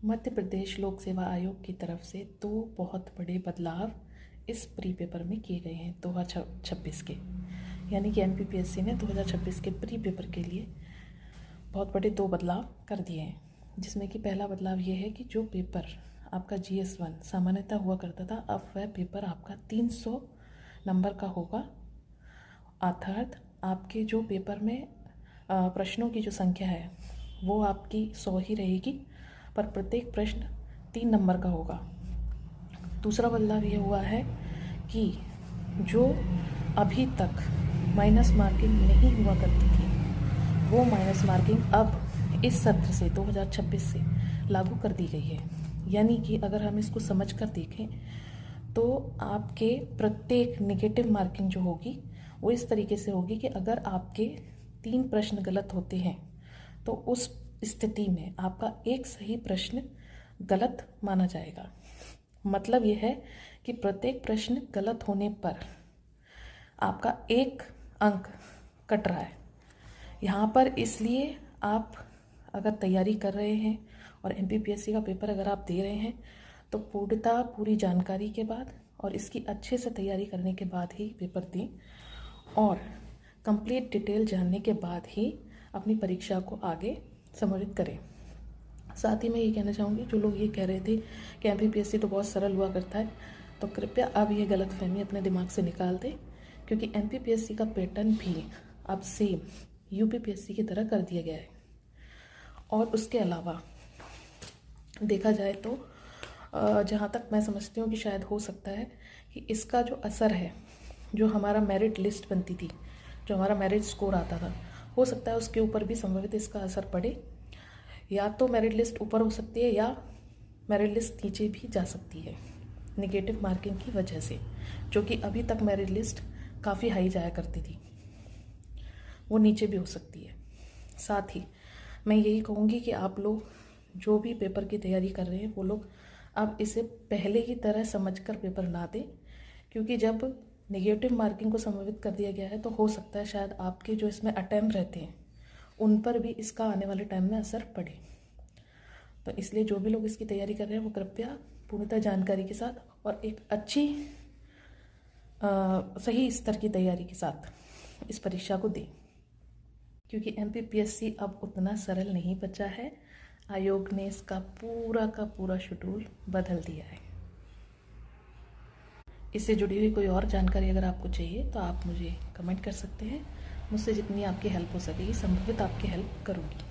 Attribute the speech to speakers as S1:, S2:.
S1: मध्य प्रदेश लोक सेवा आयोग की तरफ से 2 बहुत बड़े बदलाव इस प्री पेपर में किए गए हैं 2026 के, यानी कि एमपीपीएससी ने 2026 के प्री पेपर के लिए बहुत बड़े 2 बदलाव कर दिए हैं। जिसमें कि पहला बदलाव ये है कि जो पेपर आपका GS1 सामान्यतः हुआ करता था, अब वह पेपर आपका 300 नंबर का होगा। अर्थात आपके जो पेपर में प्रश्नों की जो संख्या है वो आपकी 100 ही रहेगी, पर प्रत्येक प्रश्न 3 नंबर का होगा। दूसरा बदलाव ये हुआ है कि जो अभी तक माइनस मार्किंग नहीं हुआ करती थी, वो माइनस मार्किंग अब इस सत्र से 2026 से लागू कर दी गई है। यानी कि अगर हम इसको समझ कर देखें तो आपके प्रत्येक नेगेटिव मार्किंग जो होगी वो इस तरीके से होगी कि अगर आपके 3 प्रश्न गलत होते हैं तो उस स्थिति में आपका एक सही प्रश्न गलत माना जाएगा। मतलब ये है कि प्रत्येक प्रश्न गलत होने पर आपका 1 अंक कट रहा है। यहाँ पर इसलिए आप अगर तैयारी कर रहे हैं और एमपीपीएससी का पेपर अगर आप दे रहे हैं तो पूर्णतः पूरी जानकारी के बाद और इसकी अच्छे से तैयारी करने के बाद ही पेपर दें और कंप्लीट डिटेल जानने के बाद ही अपनी परीक्षा को आगे समर्पित करें। साथ ही मैं ये कहना चाहूँगी, जो लोग ये कह रहे थे कि एमपीपीएससी तो बहुत सरल हुआ करता है, तो कृपया अब ये गलतफहमी अपने दिमाग से निकाल दें, क्योंकि एमपीपीएससी का पैटर्न भी अब सेम यूपीपीएससी की तरह कर दिया गया है। और उसके अलावा देखा जाए तो जहाँ तक मैं समझती हूँ कि शायद हो सकता है कि इसका जो असर है, जो हमारा मेरिट लिस्ट बनती थी, जो हमारा मेरिट स्कोर आता था, हो सकता है उसके ऊपर भी संभवित इसका असर पड़े। या तो मेरिट लिस्ट ऊपर हो सकती है या मेरिट लिस्ट नीचे भी जा सकती है नेगेटिव मार्किंग की वजह से, जो कि अभी तक मेरिट लिस्ट काफ़ी हाई जाया करती थी, वो नीचे भी हो सकती है। साथ ही मैं यही कहूँगी कि आप लोग जो भी पेपर की तैयारी कर रहे हैं वो लोग अब इसे पहले की तरह समझकर पेपर ना दें, क्योंकि जब नेगेटिव मार्किंग को संभावित कर दिया गया है तो हो सकता है शायद आपके जो इसमें अटैम्प्ट रहते हैं उन पर भी इसका आने वाले टाइम में असर पड़े। तो इसलिए जो भी लोग इसकी तैयारी कर रहे हैं वो कृपया पूर्णतः जानकारी के साथ और एक अच्छी सही स्तर की तैयारी के साथ इस परीक्षा को दें, क्योंकि एमपीपीएससी अब उतना सरल नहीं बचा है। आयोग ने इसका पूरा का पूरा शेड्यूल बदल दिया है। इससे जुड़ी हुई कोई और जानकारी अगर आपको चाहिए तो आप मुझे कमेंट कर सकते हैं। मुझसे जितनी आपकी हेल्प हो सकेगी संभवित आपकी हेल्प करूँगी।